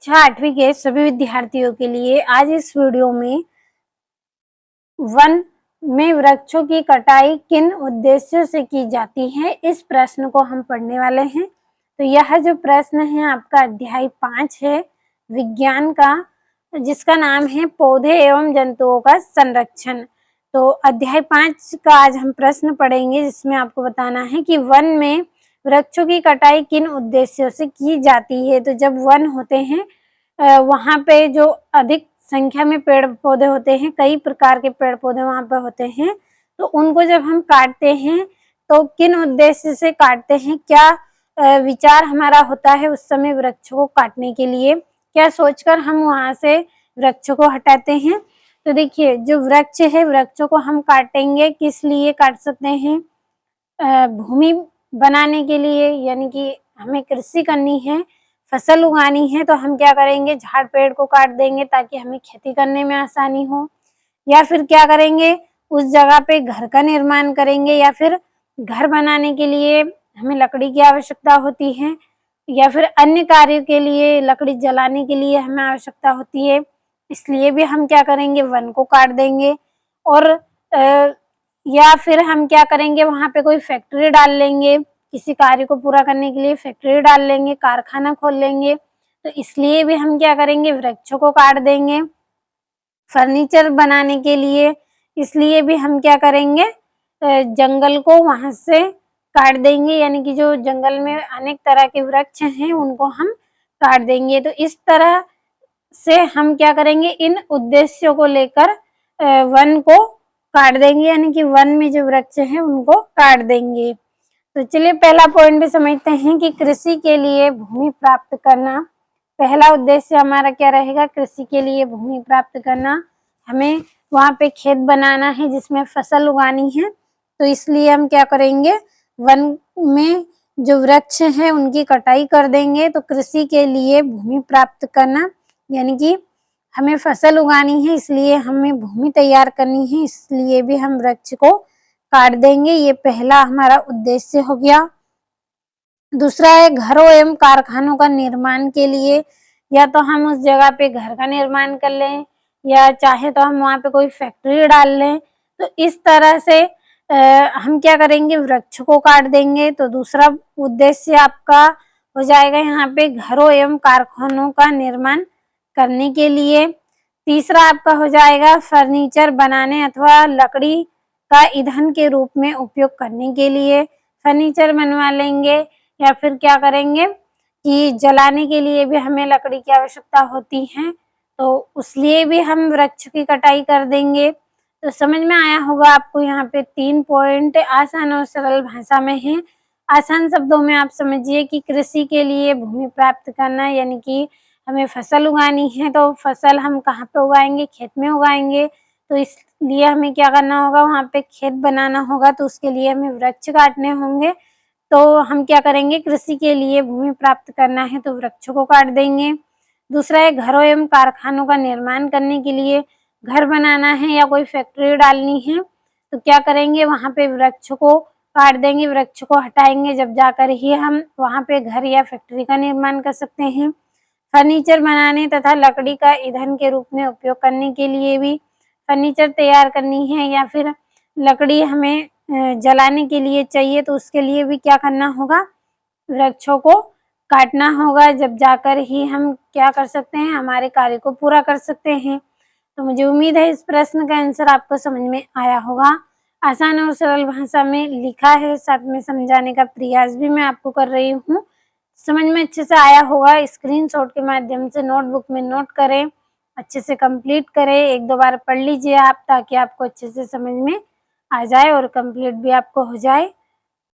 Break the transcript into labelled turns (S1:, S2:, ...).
S1: कक्षा 8वीं के सभी विद्यार्थियों के लिए आज इस वीडियो में वन में वृक्षों की कटाई किन उद्देश्यों से की जाती है, इस प्रश्न को हम पढ़ने वाले हैं। तो यह जो प्रश्न है आपका अध्याय 5 है विज्ञान का, जिसका नाम है पौधे एवं जंतुओं का संरक्षण। तो अध्याय 5 का आज हम प्रश्न पढ़ेंगे, जिसमें आपको बताना है कि वन में वृक्षों की कटाई किन उद्देश्यों से की जाती है। तो जब वन होते हैं वहाँ पे जो अधिक संख्या में पेड़ पौधे होते हैं, कई प्रकार के पेड़ पौधे वहाँ पे होते हैं, तो उनको जब हम काटते हैं तो किन उद्देश्य से काटते हैं, क्या विचार हमारा होता है उस समय वृक्षों को काटने के लिए, क्या सोचकर हम वहाँ से वृक्षों को हटाते हैं। तो देखिए, जो वृक्ष है वृक्षों को हम काटेंगे, किस लिए काट सकते हैं, भूमि बनाने के लिए, यानी कि हमें कृषि करनी है, फसल उगानी है, तो हम क्या करेंगे, झाड़ पेड़ को काट देंगे ताकि हमें खेती करने में आसानी हो। या फिर क्या करेंगे, उस जगह पे घर का निर्माण करेंगे, या फिर घर बनाने के लिए हमें लकड़ी की आवश्यकता होती है, या फिर अन्य कार्यों के लिए लकड़ी जलाने के लिए हमें आवश्यकता होती है, इसलिए भी हम क्या करेंगे, वन को काट देंगे। और या फिर हम क्या करेंगे, वहाँ पे कोई फैक्ट्री डाल लेंगे, किसी कार्य को पूरा करने के लिए फैक्ट्री डाल लेंगे, कारखाना खोल लेंगे, तो इसलिए भी हम क्या करेंगे, वृक्षों को काट देंगे। फर्नीचर बनाने के लिए, इसलिए भी हम क्या करेंगे, जंगल को वहां से काट देंगे, यानी कि जो जंगल में अनेक तरह के वृक्ष हैं उनको हम काट देंगे। तो इस तरह से हम क्या करेंगे, इन उद्देश्यों को लेकर वन को काट देंगे, यानी कि वन में जो वृक्ष हैं उनको काट देंगे। तो चलिए पहला पॉइंट भी समझते हैं कि कृषि के लिए भूमि प्राप्त करना। पहला उद्देश्य हमारा क्या रहेगा, कृषि के लिए भूमि प्राप्त करना, हमें वहाँ पे खेत बनाना है जिसमें फसल उगानी है, तो इसलिए हम क्या करेंगे, वन में जो वृक्ष हैं उनकी कटाई कर देंगे। तो कृषि के लिए भूमि प्राप्त करना, यानी कि हमें फसल उगानी है, इसलिए हमें भूमि तैयार करनी है, इसलिए भी हम वृक्ष को काट देंगे। ये पहला हमारा उद्देश्य हो गया। दूसरा है घरों एवं कारखानों का निर्माण के लिए, या तो हम उस जगह पे घर का निर्माण कर लें, या चाहे तो हम वहाँ पे कोई फैक्ट्री डाल लें। तो इस तरह से हम क्या करेंगे, वृक्ष को काट देंगे। तो दूसरा उद्देश्य आपका हो जाएगा यहाँ पे घरों एवं कारखानों का निर्माण करने के लिए। तीसरा आपका हो जाएगा फर्नीचर बनाने अथवा लकड़ी का ईंधन के रूप में उपयोग करने के लिए फर्नीचर बनवा लेंगे, या फिर क्या करेंगे कि जलाने के लिए भी हमें लकड़ी की आवश्यकता होती है, तो उसलिए भी हम वृक्ष की कटाई कर देंगे। तो समझ में आया होगा आपको, यहाँ पे 3 पॉइंट आसान और सरल भाषा में है। आसान शब्दों में आप समझिए कि कृषि के लिए भूमि प्राप्त करना, यानी कि हमें फसल उगानी है, तो फसल हम कहाँ पे उगाएंगे, खेत में उगाएंगे, तो इसलिए हमें क्या करना होगा, वहाँ पे खेत बनाना होगा, तो उसके लिए हमें वृक्ष काटने होंगे। तो हम क्या करेंगे, कृषि के लिए भूमि प्राप्त करना है तो वृक्षों को काट देंगे। दूसरा है घरों एवं कारखानों का निर्माण करने के लिए, घर बनाना है या कोई फैक्ट्री डालनी है, तो क्या करेंगे, वहाँ पे वृक्ष को काट देंगे, वृक्ष को हटाएंगे, जब जाकर ही हम वहाँ पे घर या फैक्ट्री का निर्माण कर सकते हैं। फर्नीचर बनाने तथा लकड़ी का ईंधन के रूप में उपयोग करने के लिए भी फर्नीचर तैयार करनी है, या फिर लकड़ी हमें जलाने के लिए चाहिए, तो उसके लिए भी क्या करना होगा, वृक्षों को काटना होगा, जब जाकर ही हम क्या कर सकते हैं, हमारे कार्य को पूरा कर सकते हैं। तो मुझे उम्मीद है इस प्रश्न का आंसर आपको समझ में आया होगा। आसान और सरल भाषा में लिखा है, साथ में समझाने का प्रयास भी मैं आपको कर रही हूँ। समझ में अच्छे से आया होगा, स्क्रीनशॉट के माध्यम से नोटबुक में नोट करें, अच्छे से कंप्लीट करें, 1-2 बार पढ़ लीजिए आप, ताकि आपको अच्छे से समझ में आ जाए और कंप्लीट भी आपको हो जाए।